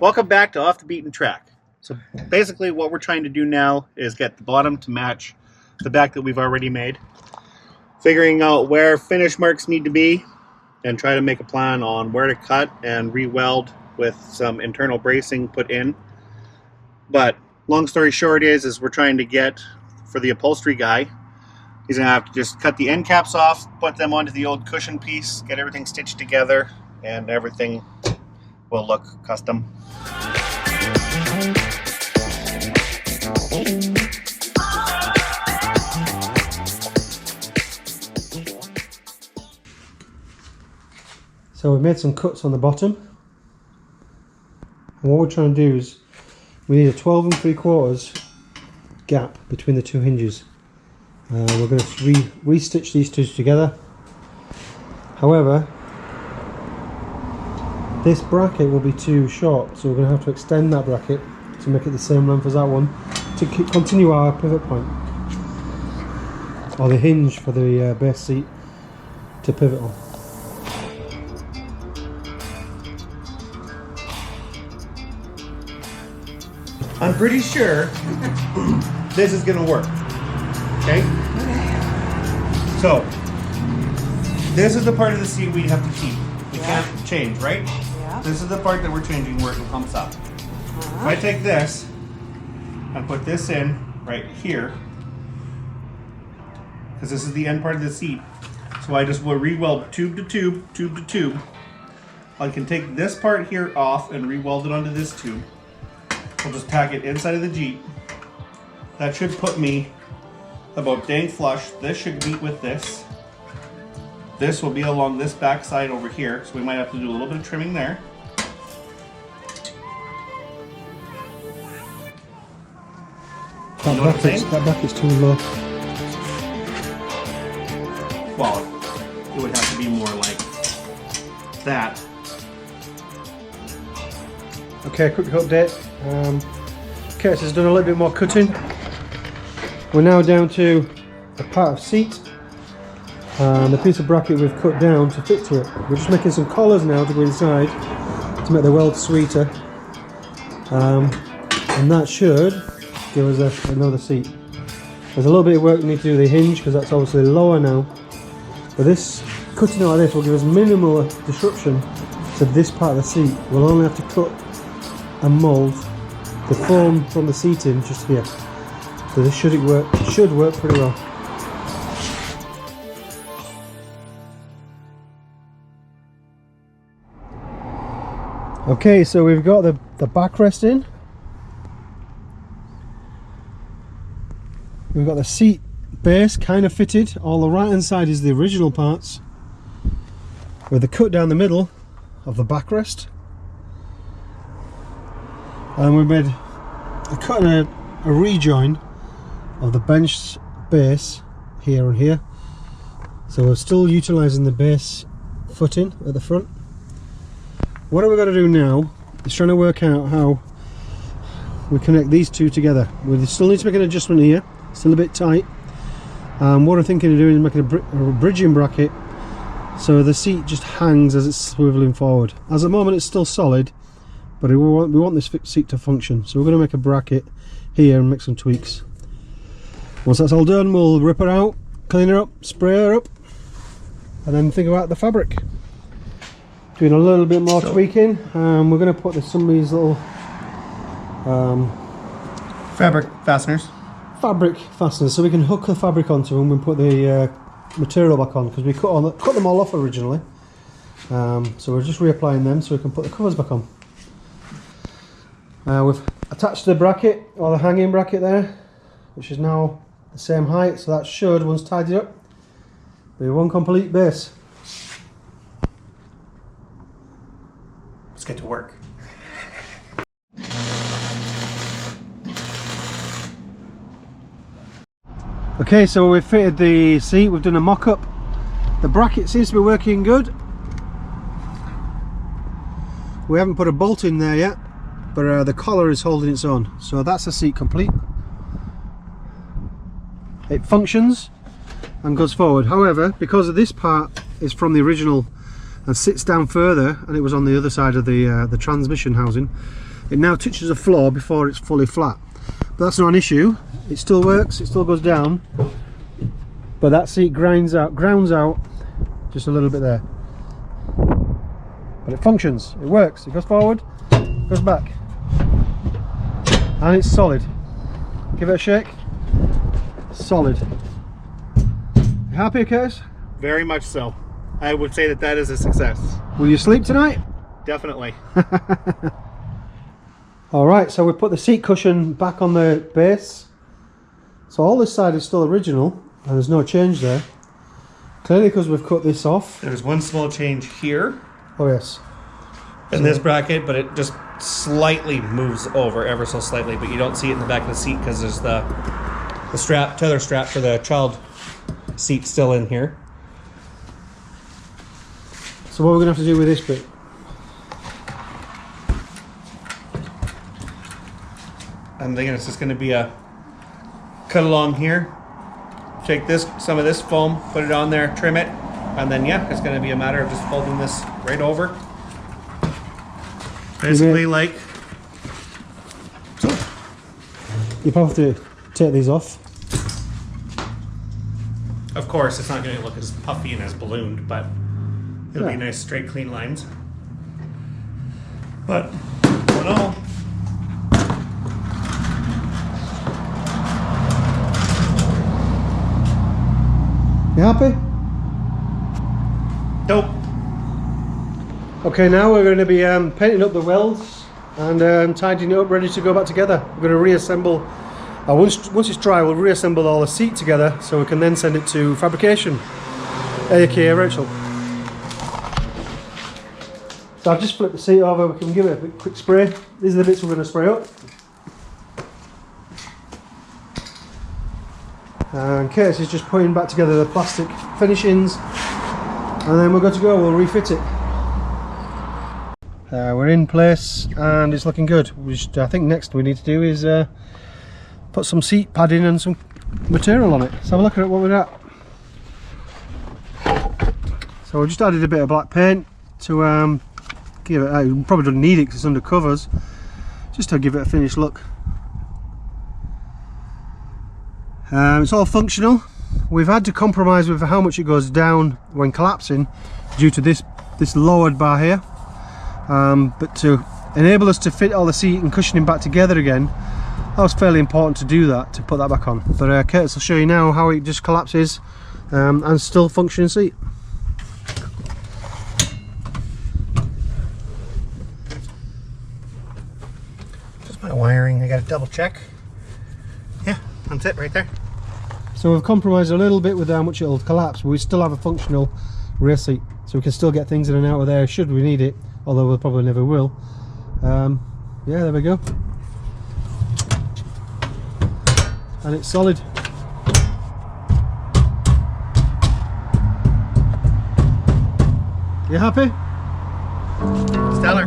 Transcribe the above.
Welcome back to Off the Beaten Track. So basically what we're trying to do now is get the bottom to match the back that we've already made. Figuring out where finish marks need to be and try to make a plan on where to cut and re-weld with some internal bracing put in. But long story short is we're trying to get, for the upholstery guy, he's going to have to just cut the end caps off, put them onto the old cushion piece, get everything stitched together, and everything will look custom. So we've made some cuts on the bottom, and what we're trying to do is we need a 12 3/4 gap between the two hinges. We're going to re-stitch these two together. However, this bracket will be too short, so we're going to have to extend that bracket to make it the same length as that one to continue our pivot point, or the hinge for the base seat to pivot on. I'm pretty sure this is going to work. Okay? So, this is the part of the seat we have to keep. We can't change, right? Yeah. This is the part that we're changing where it pumps up. If I take this and put this in right here, because this is the end part of the seat, so I just will re-weld tube to tube, tube to tube. I can take this part here off and re-weld it onto this tube. We'll just tack it inside of the Jeep. That should put me about dang flush. This should meet with this. This will be along this back side over here, so we might have to do a little bit of trimming there. That bracket's too low. Well, it would have to be more like that. Okay, quick update. Curtis has done a little bit more cutting. We're now down to the part of seat and the piece of bracket we've cut down to fit to it. We're just making some collars now to go inside to make the weld sweeter, and that should give us another seat. There's a little bit of work we need to do with the hinge because that's obviously lower now, but this cutting out of this will give us minimal disruption to this part of the seat. We'll only have to cut and mould the foam from the seating just here. So this should work pretty well. Okay, so we've got the backrest in. We've got the seat base kind of fitted. All the right hand side is the original parts, with the cut down the middle of the backrest. And we made a cut and a rejoin of the bench base here and here. So we're still utilising the base footing at the front. What are we going to do now is trying to work out how we connect these two together. We still need to make an adjustment here, still a bit tight. What I'm thinking of doing is making a bridging bracket so the seat just hangs as it's swiveling forward. As at the moment it's still solid, but we want this seat to function, so we're going to make a bracket here and make some tweaks. Once that's all done, we'll rip her out, clean her up, spray her up, and then think about the fabric. Doing a little bit more tweaking. We're going to put some of these little Fabric fasteners, so we can hook the fabric onto them and put the material back on, because we cut them all off originally. So we're just reapplying them so we can put the covers back on. We've attached the bracket, or the hanging bracket there, which is now the same height, so that should, once tidied up, be one complete base. let's get to work. Okay, so we've fitted the seat, we've done a mock-up. The bracket seems to be working good. We haven't put a bolt in there yet, but the collar is holding its own, so that's the seat complete. It functions and goes forward. However, because of this part is from the original and sits down further, and it was on the other side of the transmission housing, it now touches the floor before it's fully flat. But that's not an issue. It still works, it still goes down, but that seat grounds out just a little bit there. But it functions, it works, it goes forward, goes back, and it's solid. Give it a shake. Solid. You happy, Curtis? Very much so. I would say that that is a success. Will you sleep tonight? Definitely. Alright, so we put the seat cushion back on the base. So all this side is still original, and there's no change there. Clearly because we've cut this off. There's one small change here. Oh yes. In this bracket, but it just slightly moves over, ever so slightly, but you don't see it in the back of the seat because there's the strap, tether strap for the child seat still in here. So what we're going to have to do with this bit? I'm thinking it's just going to be a cut along here, take some of this foam, put it on there, trim it, and then yeah, it's going to be a matter of just folding this right over. Basically like so. You probably have to take these off. Of course, it's not going to look as puffy and as ballooned, but it'll be nice, straight, clean lines. But all in all, you happy? nope. Okay, now we're going to be painting up the welds and tidying it up, ready to go back together. We're going to reassemble. Once it's dry, we'll reassemble all the seat together so we can then send it to fabrication, aka Rachel. So I've just flipped the seat over. We can give it a quick spray. These are the bits we're going to spray up. And Curtis is just putting back together the plastic finishings, and then we're good to go. We'll refit it. We're in place and it's looking good. I think next we need to do is put some seat padding and some material on it. Let's have a look at what we're at. So we just added a bit of black paint to give it. You probably don't need it because it's under covers, just to give it a finished look. It's all functional. We've had to compromise with how much it goes down when collapsing due to this lowered bar here. But to enable us to fit all the seat and cushioning back together again, that was fairly important to do that, to put that back on. But Curtis will show you now how it just collapses and still functioning seat. Just my wiring, I got to double check. Yeah, that's it right there. So we've compromised a little bit with how much it'll collapse, but we still have a functional rear seat, so we can still get things in and out of there should we need it, although we probably never will. Yeah, there we go. And it's solid. You happy? Stellar.